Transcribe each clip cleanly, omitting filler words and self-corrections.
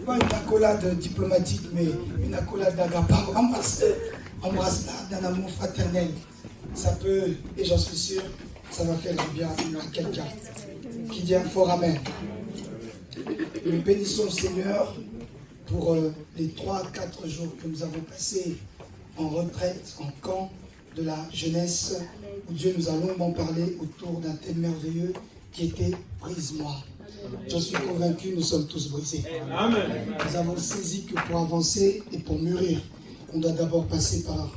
Pas une accolade diplomatique, mais une accolade d'agapao. Embrasse-la d'un amour fraternel. Ça peut, et j'en suis sûr, ça va faire du bien à quelqu'un qui dit un fort amen. Nous bénissons le Seigneur pour les 3-4 jours que nous avons passés en retraite, en camp de la jeunesse, où Dieu nous a longuement parlé autour d'un thème merveilleux qui était « Brise-moi ». J'en suis convaincu, nous sommes tous brisés. Amen. Nous avons saisi que pour avancer et pour mûrir, on doit d'abord passer par,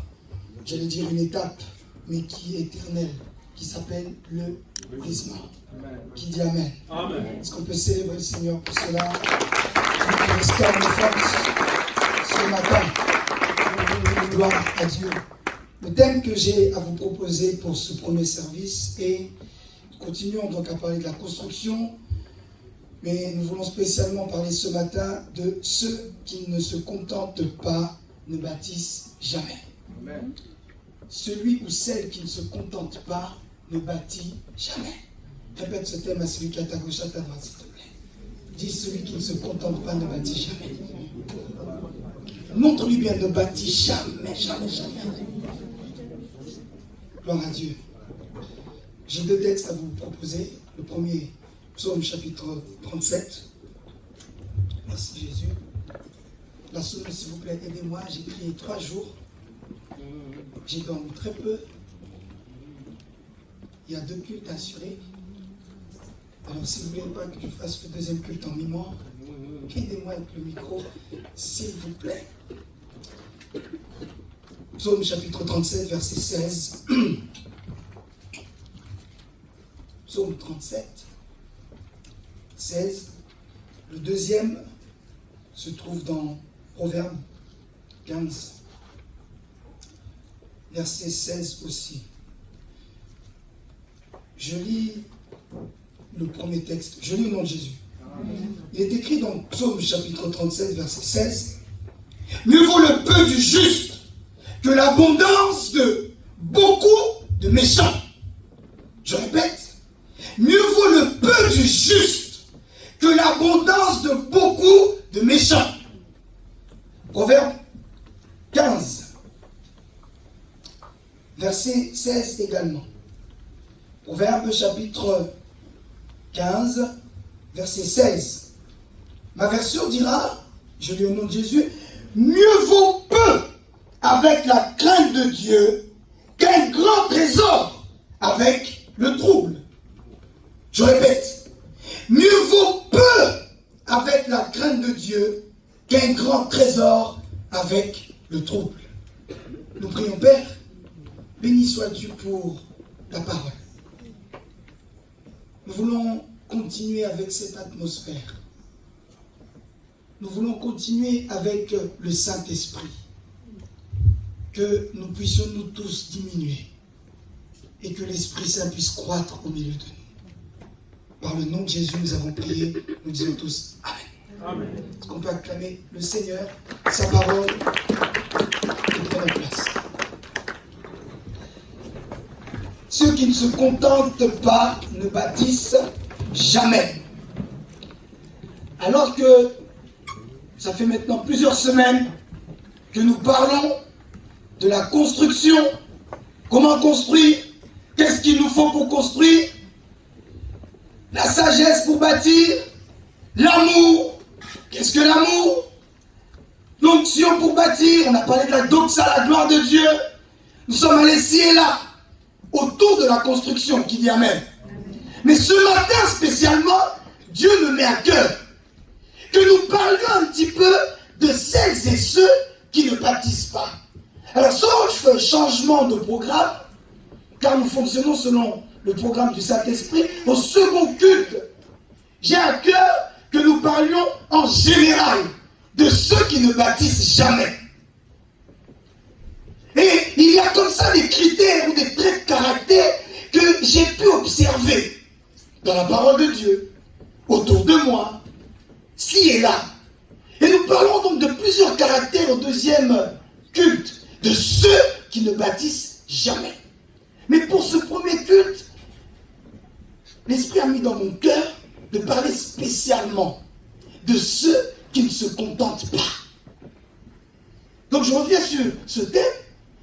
j'allais dire une étape, mais qui est éternelle, qui s'appelle le brisement. Qui dit Amen. Amen. Est-ce qu'on peut célébrer le Seigneur pour cela? J'espère nos forces ce matin. Gloire à Dieu. Le thème que j'ai à vous proposer pour ce premier service est, continuons donc à parler de la construction, mais nous voulons spécialement parler ce matin de ceux qui ne se contentent pas, ne bâtissent jamais. Amen. Celui ou celle qui ne se contente pas, ne bâtit jamais. Répète ce thème à celui qui est à ta gauche, à ta droite, s'il te plaît. Dis, celui qui ne se contente pas, ne bâtit jamais. Montre-lui bien, ne bâtit jamais, jamais, jamais. Gloire à Dieu. J'ai deux textes à vous proposer. Le premier, Psaume chapitre 37. Merci Jésus. La somme, s'il vous plaît, aidez-moi. J'ai prié 3 jours. J'ai dormi très peu. Il y a 2 cultes assurés. Alors, si vous ne voulez pas que je fasse le deuxième culte en mémoire, aidez-moi avec le micro, s'il vous plaît. Psaume chapitre 37, verset 16. Psaume 37, 16. Le deuxième se trouve dans Proverbe 15, verset 16 aussi. Je lis le premier texte. Je lis au nom de Jésus. Amen. Il est écrit dans Psaume chapitre 37, verset 16. Mieux vaut le peu du juste que l'abondance de beaucoup de méchants. Je répète, mieux vaut le peu du juste que l'abondance de beaucoup de méchants. Proverbe 15, verset 16 également. Proverbe chapitre 15, verset 16. Ma version dira, je lis au nom de Jésus, mieux vaut peu avec la crainte de Dieu qu'un grand trésor avec le trouble. Je répète, mieux vaut peu avec la crainte de Dieu qu'un grand trésor avec le trouble. Nous prions, Père, béni sois-tu pour ta parole. Nous voulons continuer avec cette atmosphère. Nous voulons continuer avec le Saint-Esprit. Que nous puissions nous tous diminuer et que l'Esprit Saint puisse croître au milieu de nous. Par le nom de Jésus, nous avons prié. Nous disons tous Amen. Amen. Est-ce qu'on peut acclamer le Seigneur, sa parole et prendre place. Ceux qui ne se contentent pas ne bâtissent jamais. Alors que ça fait maintenant plusieurs semaines que nous parlons de la construction, comment construire, qu'est-ce qu'il nous faut pour construire, la sagesse pour bâtir, l'amour, qu'est-ce que l'amour, l'onction pour bâtir, on a parlé de la doxa, la gloire de Dieu, nous sommes allés ci et là, autour de la construction, qui dit Amen. Mais ce matin spécialement, Dieu me met à cœur que nous parlions un petit peu de celles et ceux qui ne bâtissent pas. Alors, sauf changement de programme, car nous fonctionnons selon le programme du Saint-Esprit, au second culte, j'ai à cœur que nous parlions en général de ceux qui ne bâtissent jamais. Et il y a comme ça des critères ou des traits de caractère que j'ai pu observer dans la parole de Dieu, autour de moi, ci et là. Et nous parlons donc de plusieurs caractères au deuxième culte, de ceux qui ne bâtissent jamais. Mais pour ce premier culte, l'Esprit a mis dans mon cœur de parler spécialement de ceux qui ne se contentent pas. Donc je reviens sur ce thème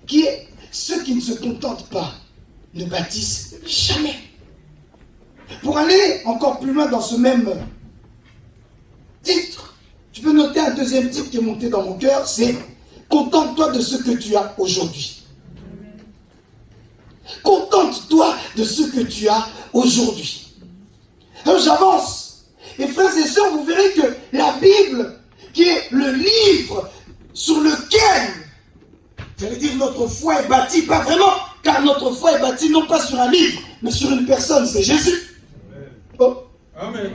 qui est ceux qui ne se contentent pas ne bâtissent jamais. Pour aller encore plus loin dans ce même titre, tu peux noter un deuxième titre qui est monté dans mon cœur, c'est « Contente-toi de ce que tu as aujourd'hui ». Contente-toi de ce que tu as aujourd'hui. Alors j'avance. Et frères et sœurs, vous verrez que la Bible, qui est le livre sur lequel, j'allais dire, notre foi est bâtie, pas vraiment, car notre foi est bâtie non pas sur un livre, mais sur une personne, c'est Jésus. Oh. Amen.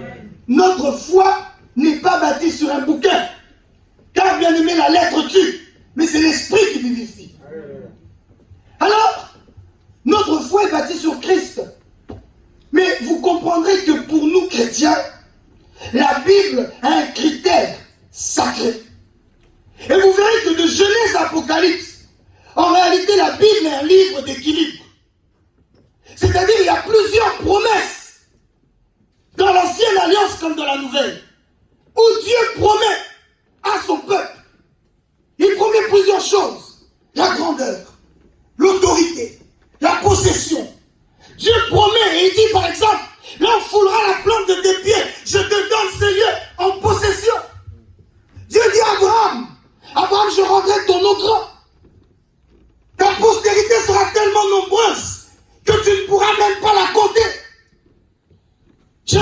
Notre foi n'est pas bâtie sur un bouquin, car bien aimé, la lettre tue, mais c'est l'esprit qui vivifie. Alors, notre foi est bâtie sur Christ. Mais vous comprendrez que pour nous chrétiens, la Bible a un critère sacré. Et vous verrez que de Genèse à Apocalypse, en réalité la Bible est un livre d'équilibre. C'est-à-dire il y a plusieurs promesses dans l'ancienne alliance comme dans la nouvelle, où Dieu promet à son peuple. Il promet plusieurs choses. La grandeur, l'autorité, la possession. Dieu promet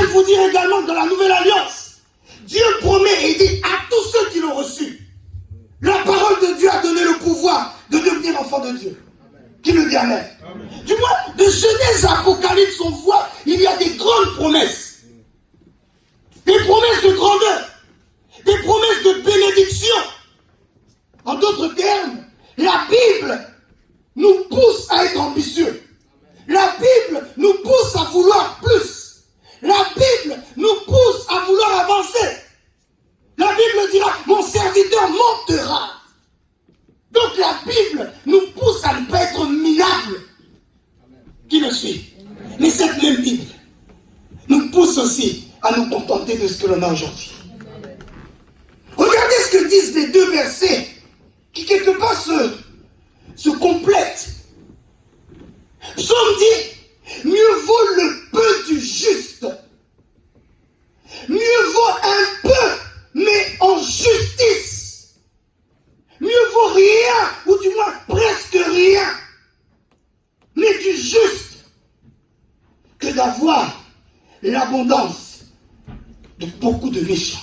il faut dire également dans la Nouvelle Alliance, Dieu promet et dit à tous ceux qui l'ont reçu, la parole de Dieu a donné le pouvoir de devenir enfant de Dieu. Qui le dit Amen? Du moins, de Genèse à Apocalypse, on voit, il y a des grandes promesses. Des promesses de grandeur. Des promesses de bénédiction. En d'autres termes, la Bible nous pousse à être ambitieux. La Bible nous pousse à vouloir plus. La Bible nous pousse à vouloir avancer. La Bible dira, mon serviteur montera. Donc la Bible nous pousse à ne pas être minables. Qui le suit? Mais cette même Bible nous pousse aussi à nous contenter de ce que l'on a aujourd'hui. Regardez ce que disent les deux versets qui quelque part se complètent. Psaume dit, mieux vaut le peu du juste. Mieux vaut un peu, mais en justice. Mieux vaut rien, ou du moins presque rien, mais du juste, que d'avoir l'abondance de beaucoup de méchants.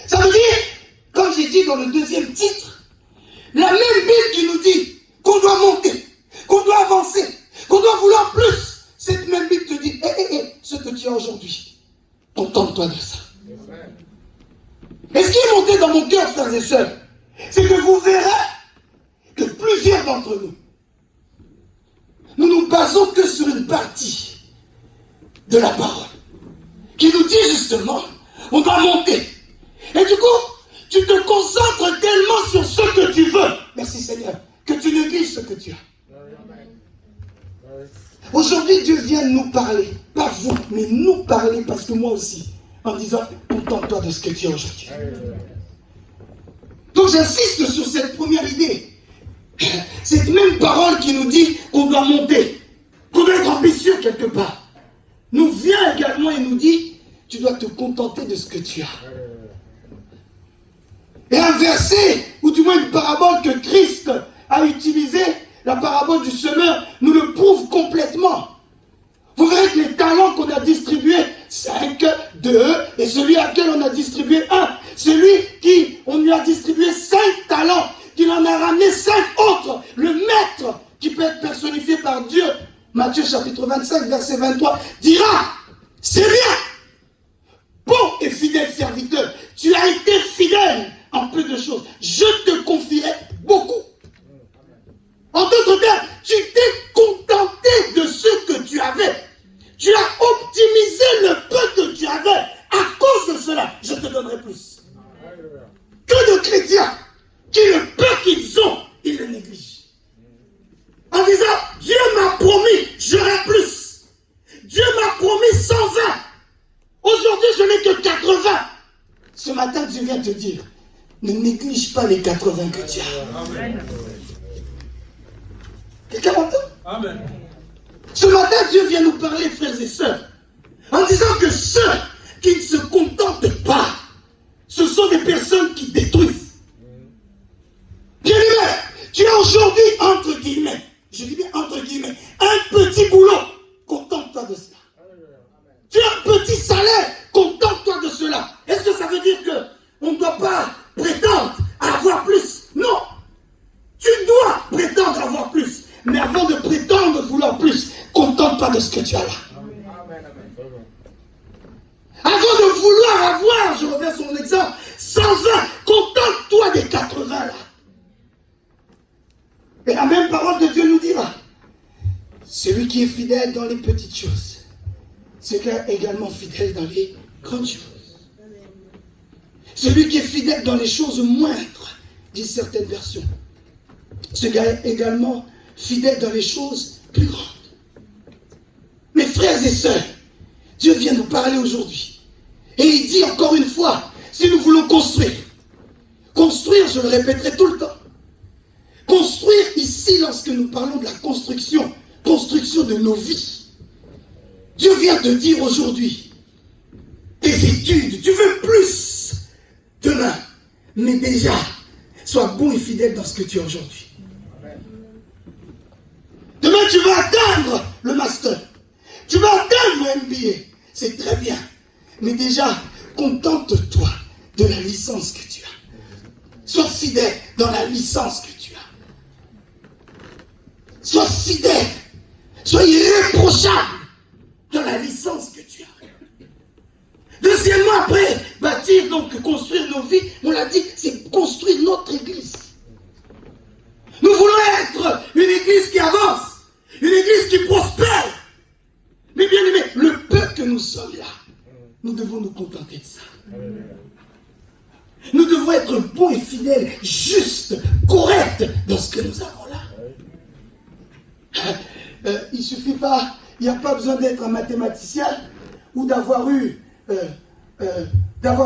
Ça veut dire, comme j'ai dit dans le deuxième titre, la même Bible qui nous dit qu'on doit monter, qu'on doit avancer, qu'on doit vouloir plus. Cette même Bible te dit, ce que tu as aujourd'hui, contente-toi de ça. Et ce qui est monté dans mon cœur, frères et sœurs, c'est que vous verrez que plusieurs d'entre nous, nous nous basons que sur une partie de la parole, qui nous dit justement, on doit monter. Et du coup, tu te concentres tellement sur ce que tu veux, merci Seigneur, que tu négliges ce que tu as. Aujourd'hui, Dieu vient nous parler, pas vous, mais nous parler, parce que moi aussi, en disant, contente-toi de ce que tu as aujourd'hui. Donc j'insiste sur cette première idée. Cette même parole qui nous dit qu'on doit monter, qu'on doit être ambitieux quelque part, nous vient également et nous dit, tu dois te contenter de ce que tu as. Et un verset, ou du moins une parabole que Christ a utilisée, la parabole du semeur, nous le prouve complètement. Vous verrez que les talents qu'on a distribués, 5, 2, et celui à qui on a distribué 1, celui qui on lui a distribué 5 talents, qu'il en a ramené 5 autres, le maître qui peut être personnifié par Dieu, Matthieu chapitre 25, verset 23, dira, c'est bien, bon et fidèle serviteur, tu as été fidèle en peu de choses, je te confierai beaucoup. En d'autres termes, tu t'es contenté de ce que tu avais. Tu as optimisé le peu que tu avais. À cause de cela, je te donnerai plus. Que de chrétiens qui le peu qu'ils ont, ils le négligent. En disant, Dieu m'a promis, j'aurai plus. Dieu m'a promis 120. Aujourd'hui, je n'ai que 80. Ce matin, Dieu vient te dire, ne néglige pas les 80 que tu as. Amen. Quelqu'un m'entend? Amen. Ce matin, Dieu vient nous parler, frères et sœurs, en disant que ceux qui ne se contentent pas, ce sont des personnes qui détruisent. Bien-aimé, tu as aujourd'hui, entre guillemets, je dis bien entre guillemets, un petit boulot, contente-toi de cela. Tu as un petit salaire, contente-toi de cela. Est-ce que ça veut dire qu'on ne doit pas prétendre à avoir plus? Non. Tu dois prétendre avoir plus. Mais avant de prétendre vouloir plus, contente-toi de ce que tu as là. Avant de vouloir avoir, je reviens sur mon exemple, 120, contente-toi des 80 là. Et la même parole de Dieu nous dira, celui qui est fidèle dans les petites choses, celui également fidèle dans les grandes choses. Celui qui est fidèle dans les choses moindres, disent certaines versions. Celui également fidèle dans les choses plus grandes. Mes frères et sœurs, Dieu vient nous parler aujourd'hui. Et il dit encore une fois, si nous voulons construire, je le répéterai tout le temps, construire ici, lorsque nous parlons de la construction de nos vies, Dieu vient te dire aujourd'hui, tes études, tu veux plus demain, mais déjà, sois bon et fidèle dans ce que tu as aujourd'hui. Demain, tu vas atteindre le master. Tu vas atteindre le MBA. C'est très bien. Mais déjà, contente-toi de la licence que tu as. Sois fidèle dans la licence que tu as. Sois fidèle. Sois irréprochable dans la licence que tu as. Deuxièmement, après, bâtir, donc construire nos vies, on l'a dit, c'est construire notre église. Nous voulons être une église qui avance, une église qui prospère. Mais bien aimé, le peu que nous sommes là, nous devons nous contenter de ça. Nous devons être bons et fidèles, justes, corrects dans ce que nous avons là. Il suffit pas, il n'y a pas besoin d'être un mathématicien ou d'avoir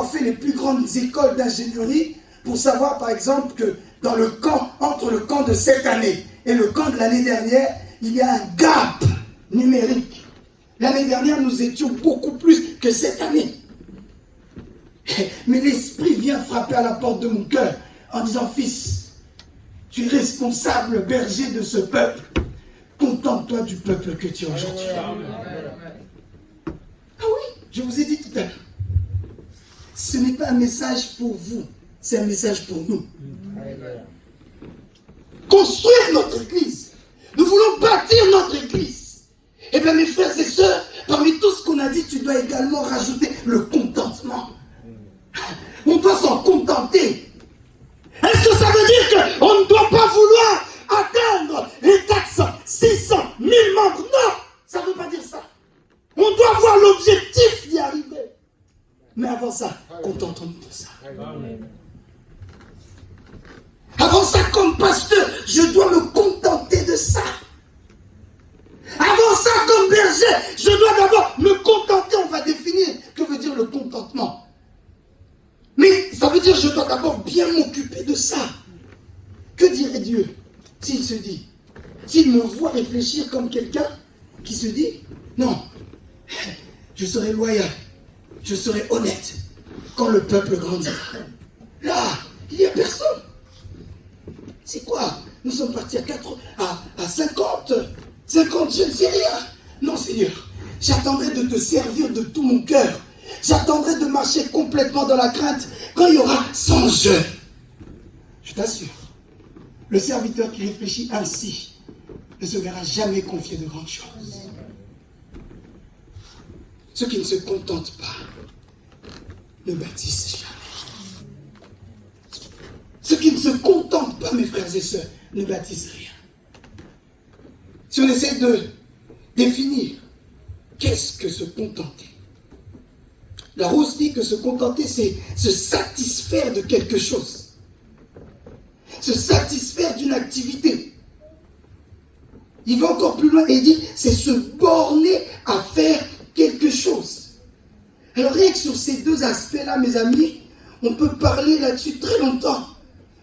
fait les plus grandes écoles d'ingénierie pour savoir par exemple que dans le camp, entre le camp de cette année et le camp de l'année dernière, il y a un gap numérique. L'année dernière, nous étions beaucoup plus que cette année. Mais l'Esprit vient frapper à la porte de mon cœur en disant, fils, tu es responsable, berger de ce peuple. Contente-toi du peuple que tu es aujourd'hui. Ah oui, je vous ai dit tout à l'heure. Ce n'est pas un message pour vous, c'est un message pour nous. Construire notre église. Nous voulons bâtir notre église. Eh bien mes frères et sœurs, parmi tout ce qu'on a dit, tu dois également rajouter le contentement. On doit s'en contenter. Est-ce que ça veut dire qu'on ne doit pas vouloir atteindre les 400, 600, 1000 membres? Non, ça ne veut pas dire ça. On doit voir l'objectif d'y arriver. Mais avant ça, contentons-nous de ça. Avant ça, comme pasteur, je dois me contenter de ça. Avant ça, comme berger, je dois d'abord me contenter. On va définir que veut dire le contentement. Mais ça veut dire que je dois d'abord bien m'occuper de ça. Que dirait Dieu s'il se dit, s'il me voit réfléchir comme quelqu'un qui se dit, non, je serai loyal, je serai honnête quand le peuple grandira. Là, il n'y a personne. C'est quoi? Nous sommes partis à 50, je ne sais rien. Non, Seigneur, j'attendrai de te servir de tout mon cœur. J'attendrai de marcher complètement dans la crainte quand il y aura 100 jeunes. Je t'assure, le serviteur qui réfléchit ainsi ne se verra jamais confier de grandes choses. Ceux qui ne se contentent pas ne bâtissent jamais. Ceux qui ne se contentent pas, mes frères et sœurs, ne bâtissent rien. Si on essaie de définir qu'est-ce que se contenter, la Rose dit que se contenter, c'est se satisfaire de quelque chose. Se satisfaire d'une activité. Il va encore plus loin et il dit, c'est se borner à faire quelque chose. Alors rien que sur ces deux aspects-là, mes amis, on peut parler là-dessus très longtemps.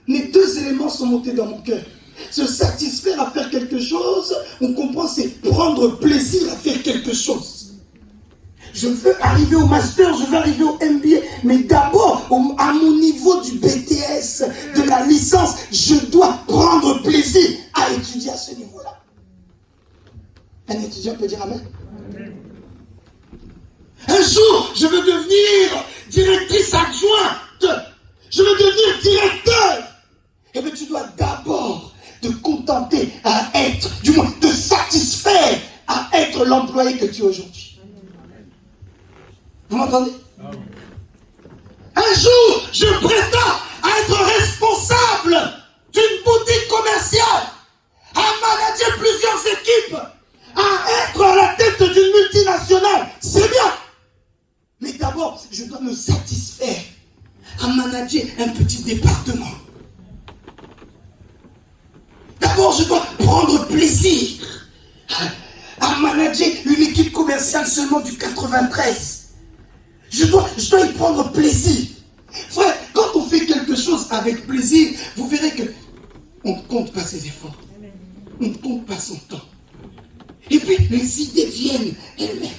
Mais deux éléments sont montés dans mon cœur. Se satisfaire à faire quelque chose, on comprend, c'est prendre plaisir à faire quelque chose. Je veux arriver au master, je veux arriver au MBA, mais d'abord, à mon niveau du BTS, de la licence, je dois prendre plaisir à étudier à ce niveau-là. Un étudiant peut dire amen. Un jour, je veux devenir directrice adjointe. Je veux devenir directeur. Eh bien, tu dois d'abord te contenter à être, du moins te satisfaire à être l'employé que tu es aujourd'hui. Vous m'entendez? Un jour, je prétends être responsable d'une boutique commerciale, à manager plusieurs équipes, à être à la tête d'une multinationale. C'est bien. Mais d'abord, je dois me satisfaire à manager un petit département. D'abord, je dois prendre plaisir à manager une équipe commerciale seulement du 93. Je dois y prendre plaisir. Frère, quand on fait quelque chose avec plaisir, vous verrez que on ne compte pas ses efforts. On ne compte pas son temps. Et puis, les idées viennent elles-mêmes.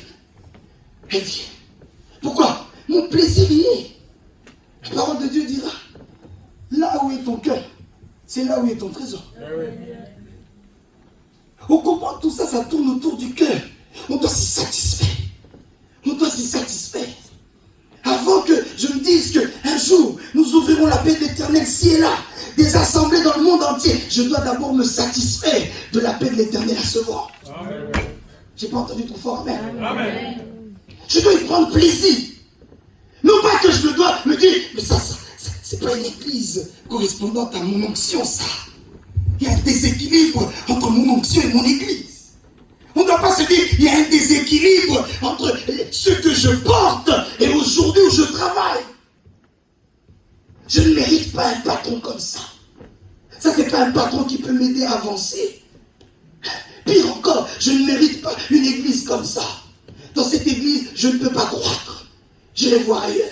Elles viennent. Pourquoi? Mon plaisir y est. La parole de Dieu dira, là où est ton cœur, c'est là où est ton trésor. On comprend tout ça, ça tourne autour du cœur. on doit s'y satisfaire. On doit s'y satisfaire. Avant que je me dise qu'un jour, nous ouvrirons la paix de l'Éternel ci et là, des assemblées dans le monde entier, je dois d'abord me satisfaire de la paix de l'Éternel à ce vent. J'ai pas entendu trop fort, amen. Amen. Je dois y prendre plaisir. Non pas que je me dois me dire, mais ça c'est pas une église correspondante à mon onction, ça. Il y a un déséquilibre entre mon onction et mon église. On ne doit pas se dire, il y a un déséquilibre entre ce que je porte et aujourd'hui où je travaille. Je ne mérite pas un patron comme ça. Ça, c'est pas un patron qui peut m'aider à avancer. Pire encore, je ne mérite pas une église comme ça. Dans cette église, je ne peux pas croître. Je vais voir ailleurs.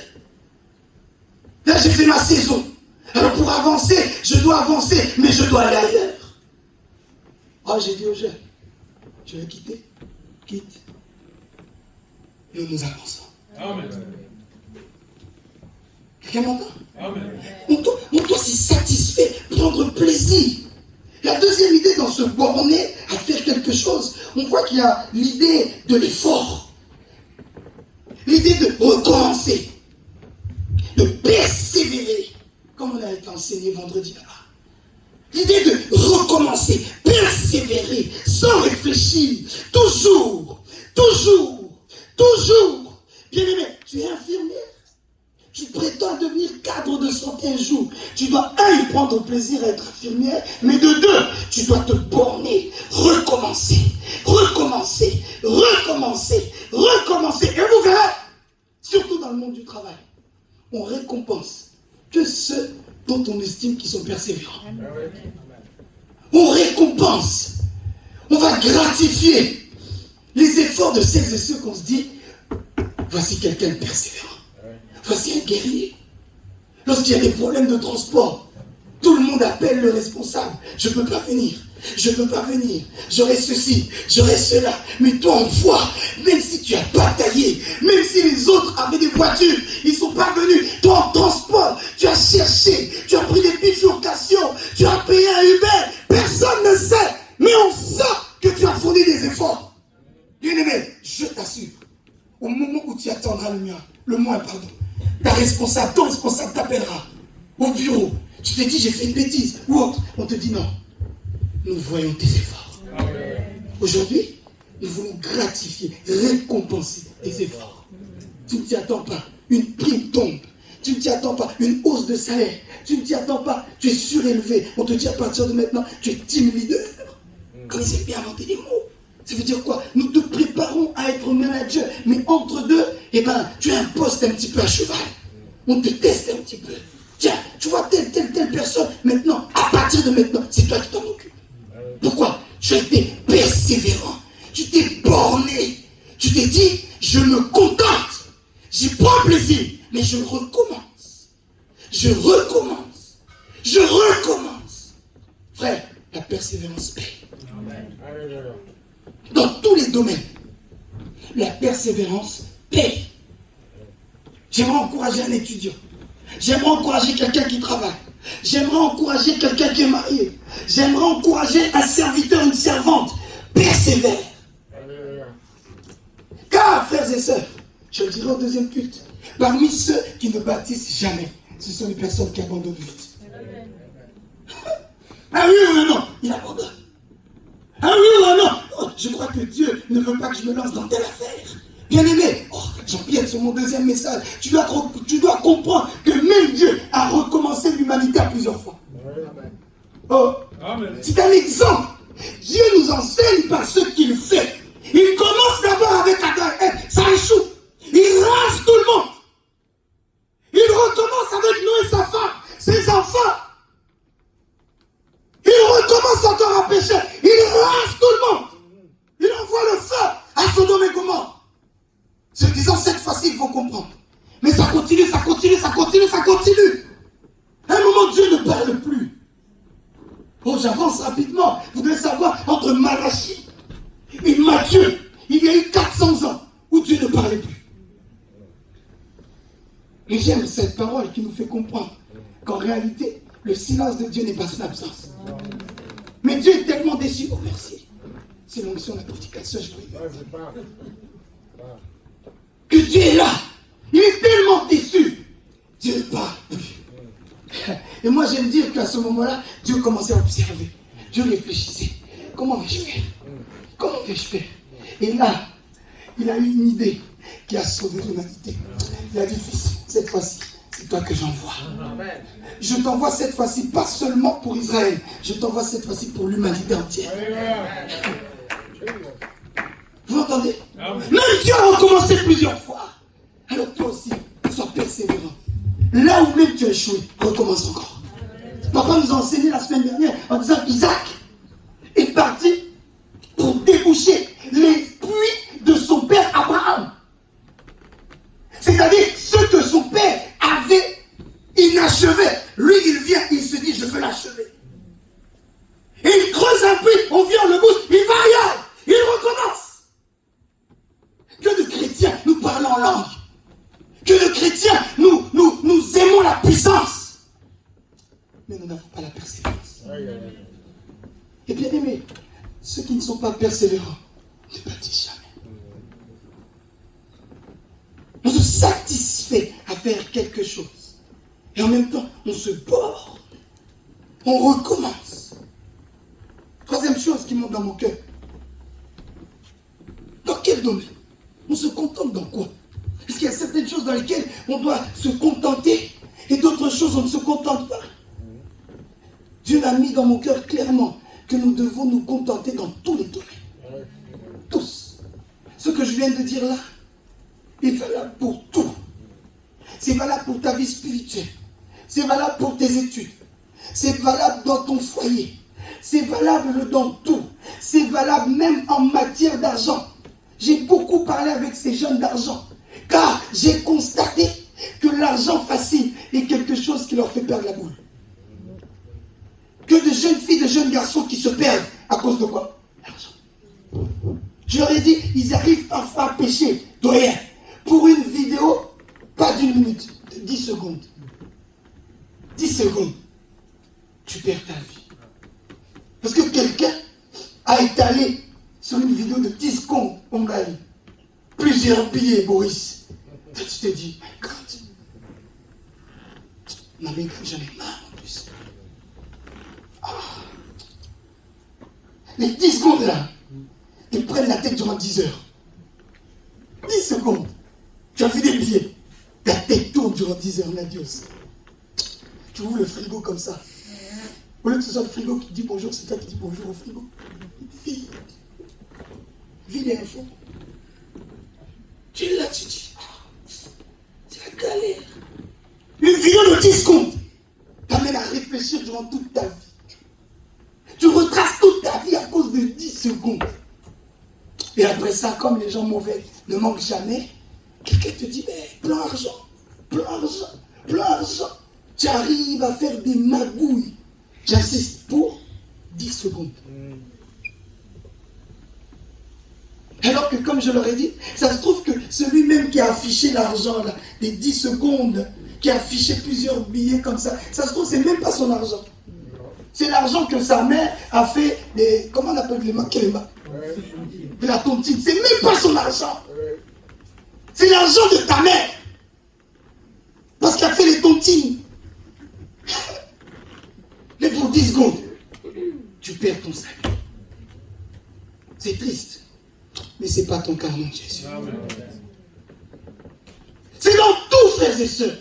Là, j'ai fait ma saison. Alors pour avancer, je dois avancer, mais je dois aller ailleurs. Oh, j'ai dit aux jeunes, je vais quitter. Quitte. Et nous avançons. Amen. Quelqu'un m'entend? Amen. On doit s'y satisfaire, prendre plaisir. La deuxième idée dans se borner à faire quelque chose, on voit qu'il y a l'idée de l'effort. L'idée de recommencer. De persévérer. Comme on a été enseigné vendredi là-bas. L'idée de recommencer, persévérer, sans réfléchir, toujours. Bien aimé, tu es infirmière. Tu prétends devenir cadre de santé un jour. Tu dois, un, y prendre plaisir à être infirmière, mais de deux, tu dois te borner, recommencer. Et vous verrez, surtout dans le monde du travail, on récompense que ceux dont on estime qu'ils sont persévérants. On récompense. On va gratifier les efforts de celles et ceux qu'on se dit, voici quelqu'un de persévérant. Voici un guerrier. Lorsqu'il y a des problèmes de transport, tout le monde appelle le responsable. Je ne peux pas venir. J'aurai ceci, j'aurai cela. Mais toi, on voit, même si tu as bataillé, même si les autres avaient des voitures, ils ne sont pas venus. Toi, en transport, tu as cherché, tu as pris des bifurcations, tu as payé un Uber. Personne ne sait, mais on sait que tu as fourni des efforts. Bien-aimé, je t'assure, au moment où tu attendras le moins, ton responsable t'appellera au bureau. Tu te dis, j'ai fait une bêtise, ou autre. On te dit non. Nous voyons tes efforts. Aujourd'hui, nous voulons gratifier, récompenser tes efforts. Tu ne t'y attends pas. Une prime tombe. Tu ne t'y attends pas. Une hausse de salaire. Tu ne t'y attends pas. Tu es surélevé. On te dit à partir de maintenant, tu es team leader. Comme c'est bien inventé des mots. Ça veut dire quoi? Nous te préparons à être manager. Mais entre deux, tu as un poste un petit peu à cheval. On te teste un petit peu. Tiens, tu vois telle personne. Maintenant, à partir de maintenant, c'est toi qui t'en occupes. Pourquoi? Tu as été persévérant. Tu t'es borné. Tu t'es dit, je me contente. J'y prends plaisir. Mais je recommence. Frère, la persévérance paye. Dans tous les domaines, la persévérance paye. J'aimerais encourager un étudiant. J'aimerais encourager quelqu'un qui travaille. J'aimerais encourager quelqu'un qui est marié. J'aimerais encourager un serviteur, une servante. Persévère. Car, frères et sœurs, je le dirai au deuxième culte, parmi ceux qui ne bâtissent jamais, ce sont les personnes qui abandonnent vite. Ah oui ou non, il abandonne. Ah oui ou non, je crois que Dieu ne veut pas que je me lance dans telle affaire. Bien-aimé, Jean-Pierre, sur mon deuxième message, tu dois comprendre que même Dieu a recommencé l'humanité à plusieurs fois. C'est un exemple. Dieu nous enseigne par ce qu'il fait. Il commence d'abord avec Adam et Ève, ça échoue. Il rase tout le monde. Il recommence avec Noé, sa femme, ses enfants. Il recommence encore à pécher. Il rase tout le monde. Il envoie le feu à Sodome et Gomorrhe. Se disant, cette fois-ci, ils vont comprendre. Mais ça continue. À un moment, Dieu ne parle plus. J'avance rapidement. Vous devez savoir, entre Malachie et Matthieu, il y a eu 400 ans où Dieu ne parlait plus. Et j'aime cette parole qui nous fait comprendre qu'en réalité, le silence de Dieu n'est pas son absence. Mais Dieu est tellement déçu. Oh, merci. C'est l'onction de la prédication, je prie. Que Dieu est là. Il est tellement déçu. Dieu ne parle plus. Et moi, j'aime dire qu'à ce moment-là, Dieu commençait à observer. Dieu réfléchissait. Comment vais-je faire? Comment vais-je faire? Et là, il a eu une idée qui a sauvé l'humanité. Il a dit, fils, cette fois-ci, c'est toi que j'envoie. Je t'envoie cette fois-ci, pas seulement pour Israël. Je t'envoie cette fois-ci pour l'humanité entière. Vous entendez? Même Dieu a recommencé plusieurs fois. Alors toi aussi, sois persévérant. Là où même tu as échoué, recommence encore. Papa nous a enseigné la semaine dernière en disant qu'Isaac est parti pour déboucher les puits de son père Abraham. C'est-à-dire ce que son père avait inachevé. Lui, il vient, il se dit, je veux l'achever. Et il creuse un puits, on vient, on le bouge, il va ailleurs, il recommence. Que de chrétiens, nous parlons en langue. Que de chrétiens, nous aimons la puissance. Mais nous n'avons pas la persévérance. Et bien aimé, ceux qui ne sont pas persévérants ne bâtissent jamais. On se satisfait à faire quelque chose. Et en même temps, on se borne. On recommence. Troisième chose qui monte dans mon cœur. Dans quel domaine? On se contente dans quoi? Parce qu'il y a certaines choses dans lesquelles on doit se contenter et d'autres choses on ne se contente pas. Dieu l'a mis dans mon cœur clairement que nous devons nous contenter dans tous les domaines. Tous. Ce que je viens de dire là est valable pour tout. C'est valable pour ta vie spirituelle. C'est valable pour tes études. C'est valable dans ton foyer. C'est valable dans tout. C'est valable même en matière d'argent. J'ai beaucoup parlé avec ces jeunes d'argent. Car j'ai constaté que l'argent facile est quelque chose qui leur fait perdre la boule. Que de jeunes filles, de jeunes garçons qui se perdent à cause de quoi? L'argent. Je leur ai dit, ils arrivent parfois à pécher de rien. Pour une vidéo, pas d'une minute, de 10 secondes. 10 secondes. Tu perds ta vie. Parce que quelqu'un a étalé sur une vidéo de 10 secondes, on gagne plusieurs billets, Boris. Toi, tu te dis, my God. Non, mais j'en ai marre en plus. Ah. Les 10 secondes là, ils prennent la tête durant 10 heures. 10 secondes. Tu as vu des billets. Ta tête tourne durant 10 heures, Nadios. Tu ouvres le frigo comme ça. Au lieu que ce soit le frigo qui dit bonjour, c'est toi qui dis bonjour au frigo. Vis les infos. Tu es là, tu dis, c'est la galère. Une vidéo de 10 secondes t'amène à réfléchir durant toute ta vie. Tu retraces toute ta vie à cause de 10 secondes. Et après ça, comme les gens mauvais ne manquent jamais, quelqu'un te dit, mais plein d'argent, plein d'argent, plein d'argent. Tu arrives à faire des magouilles. J'insiste, pour 10 secondes. Alors que, comme je leur ai dit, ça se trouve que celui-même qui a affiché l'argent, là, des 10 secondes, qui a affiché plusieurs billets comme ça se trouve, c'est même pas son argent. C'est l'argent que sa mère a fait des... Comment on appelle les maquelements? De la tontine. C'est même pas son argent. C'est l'argent de ta mère. Parce qu'elle a fait les tontines. Mais pour 10 secondes, tu perds ton salut. C'est triste. Mais ce n'est pas ton cas, mon Jésus. C'est dans tout, frères et sœurs.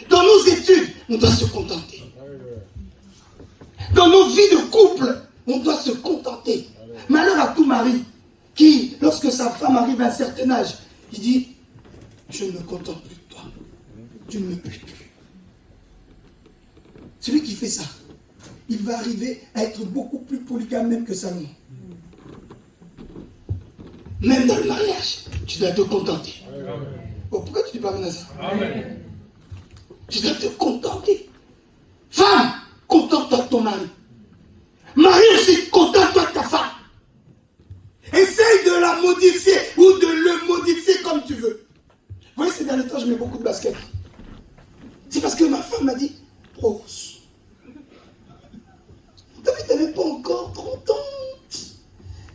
Dans nos études, on doit se contenter. Dans nos vies de couple, on doit se contenter. Malheur à tout mari qui, lorsque sa femme arrive à un certain âge, il dit, je ne me contente plus de toi. Tu ne me plais plus. Celui qui fait ça, il va arriver à être beaucoup plus polygame même que Salomon. Même dans le mariage, tu dois te contenter. Oh, pourquoi tu dis pas à ça? Amen. Tu dois te contenter. Femme, contente-toi de ton mari. Mari aussi, contente-toi de ta femme. Essaye de la modifier ou de le modifier comme tu veux. Vous voyez, ces derniers temps, je mets beaucoup de baskets. C'est parce que ma femme m'a dit, Rose, David, tu n'avais pas encore 30 ans.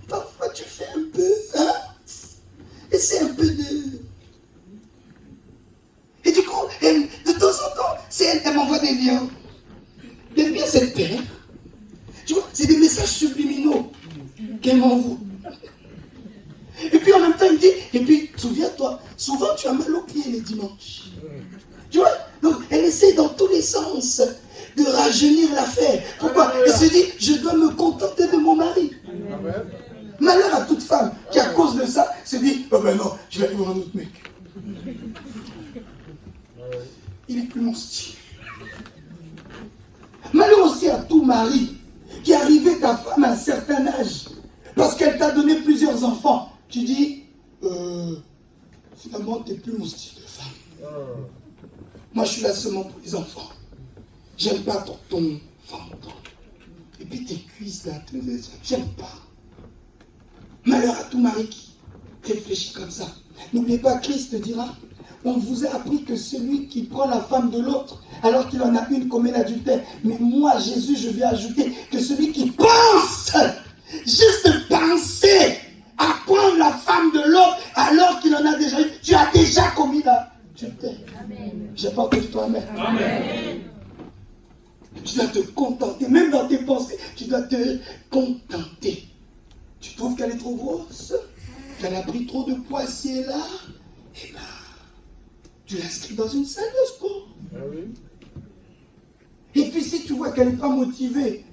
Parfois, tu fais laisser un peu de... Et du coup, de temps en temps, elle m'envoie des liens. J'aime bien cette paix. Tu vois, c'est des messages subliminaux qu'elle m'envoie. Et puis en même temps, il me dit, et puis souviens-toi, souvent tu as mal aux pieds les dimanches. Tu vois, donc elle essaie dans tous les sens de rajeunir l'affaire. Pourquoi? Elle se dit, je dois me contenter de mon mari. Amen. Malheur à toute femme qui, à cause de ça, se dit, oh ben non, je vais aller voir un autre mec. Il est plus mon style. Malheur aussi à tout mari qui arrivait ta femme à un certain âge parce qu'elle t'a donné plusieurs enfants. Tu dis, finalement, tu n'es plus mon style de femme. Moi, je suis là seulement pour les enfants. J'aime pas ton ventre. Et puis tes cuisses là, j'aime pas. Malheur à tout mari qui réfléchit comme ça. N'oubliez pas, Christ te dira, on vous a appris que celui qui prend la femme de l'autre, alors qu'il en a une, commet l'adultère. Mais moi, Jésus, je vais ajouter que celui qui pense, juste penser à prendre la femme de l'autre, alors qu'il en a déjà une, tu as déjà commis l'adultère. J'ai pas entendu toi, amen. Amen. Tu dois te contenter, même dans tes pensées, tu dois te contenter. Tu trouves qu'elle est trop grosse, qu'elle a pris trop de poids ici et là, eh bien, tu l'inscris dans une salle de sport. Ah oui. Et puis si tu vois qu'elle n'est pas motivée,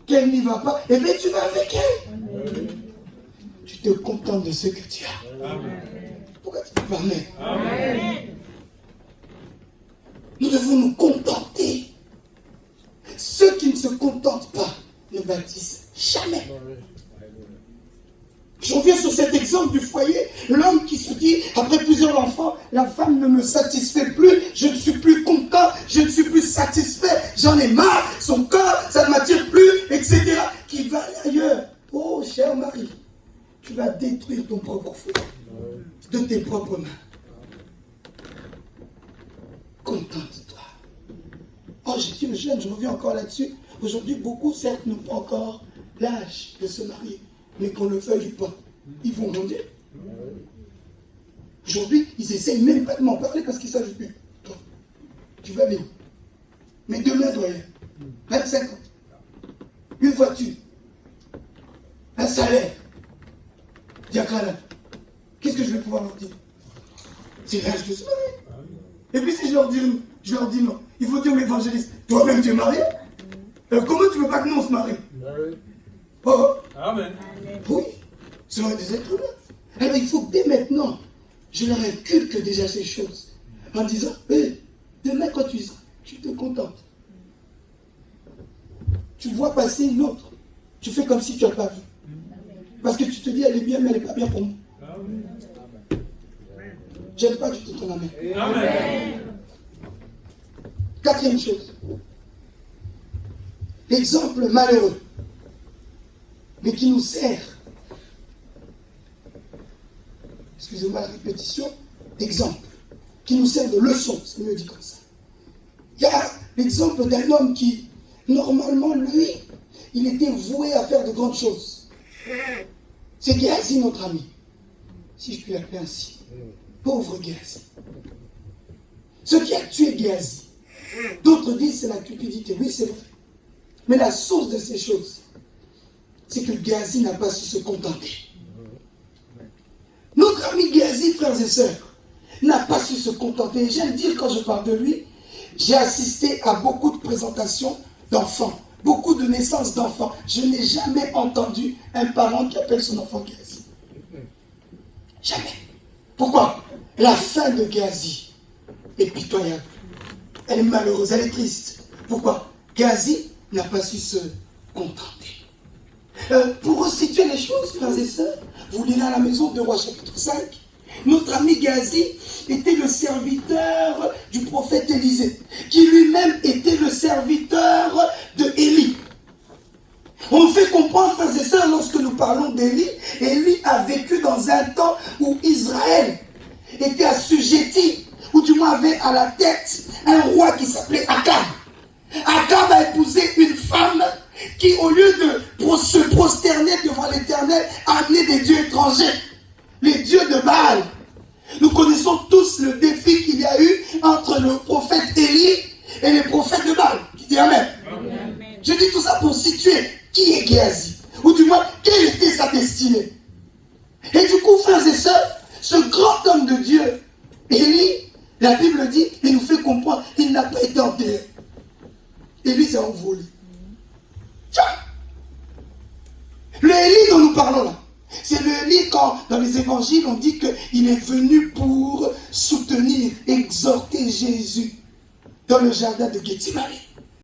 qu'elle n'y va pas, eh bien tu vas avec elle. Ah oui. Tu te contentes de ce que tu as. Amen. Pourquoi tu te permets? Amen. Nous devons nous contenter. Ceux qui ne se contentent pas ne bâtissent jamais. Je reviens sur cet exemple du foyer. L'homme qui se dit, après plusieurs enfants, la femme ne me satisfait plus, je ne suis plus content, je ne suis plus satisfait, j'en ai marre, son corps, ça ne m'attire plus, etc. Qui va aller ailleurs. Oh, cher mari, tu vas détruire ton propre foyer de tes propres mains. Contente-toi. Oh, j'ai dit le jeune, je reviens encore là-dessus. Aujourd'hui, beaucoup, certes, n'ont pas encore l'âge de se marier. Mais qu'on ne le veuille pas, ils vont grandir. Aujourd'hui, ils essayent même pas de m'en parler parce qu'ils ne savent plus. Toi, tu vas bien. Mais demain, doyen, 25 ans, une voiture, un salaire, diacrala. Qu'est-ce que je vais pouvoir leur dire? C'est l'âge de se marier. Et puis si je leur dis non, il faut dire l'évangéliste, toi-même tu es marié. Comment tu veux pas que nous on se marie? Oh. Amen. Oui, ce sont des êtres humains. Alors il faut que dès maintenant, je leur inculque déjà ces choses. En disant, demain quand tu te contentes. Tu vois passer une autre. Tu fais comme si tu n'as pas vu. Parce que tu te dis, elle est bien, mais elle n'est pas bien pour moi. J'aime pas du tout ton amen. Amen. Quatrième chose. L'exemple malheureux, mais qui nous sert, excusez-moi la répétition, d'exemple, qui nous sert de leçon, c'est mieux dit comme ça. Il y a l'exemple d'un homme qui, normalement, lui, il était voué à faire de grandes choses. C'est Géasi, notre ami, si je puis l'appeler ainsi. Pauvre Géasi. Ce qui a tué Géasi, d'autres disent c'est la cupidité. Oui, c'est vrai. Mais la source de ces choses, c'est que Géasi n'a pas su se contenter. Notre ami Géasi, frères et sœurs, n'a pas su se contenter. J'aime dire, quand je parle de lui, j'ai assisté à beaucoup de présentations d'enfants, beaucoup de naissances d'enfants. Je n'ai jamais entendu un parent qui appelle son enfant Géasi. Jamais. Pourquoi? La fin de Géasi est pitoyable. Elle est malheureuse, elle est triste. Pourquoi? Géasi n'a pas su se contenter. Pour resituer les choses, frères et sœurs, vous lirez à la maison de Rois chapitre 5. Notre ami Géasi était le serviteur du prophète Élisée, qui lui-même était le serviteur de Élie. On fait comprendre, frères et sœurs, lorsque nous parlons d'Élie, Élie a vécu dans un temps où Israël était assujetti, ou du moins avait à la tête un roi qui s'appelait Akab. Akab a épousé une femme qui, au lieu de se prosterner devant l'Éternel, a amené des dieux étrangers, les dieux de Baal. connaissons tous le défi qu'il y a eu entre le prophète Élie et les prophètes de Baal. Qui dit Amen. Amen. Je dis tout ça pour situer qui est Géasi, ou du moins, quelle était sa destinée. Et du coup, frères et sœurs, ce grand homme de Dieu, Élie, la Bible dit, il nous fait comprendre, il n'a pas été enterré. Élie s'est envolé. Tiens! Le Élie dont nous parlons là, c'est le Élie quand, dans les évangiles, on dit qu'il est venu pour soutenir, exhorter Jésus dans le jardin de Gethsémani.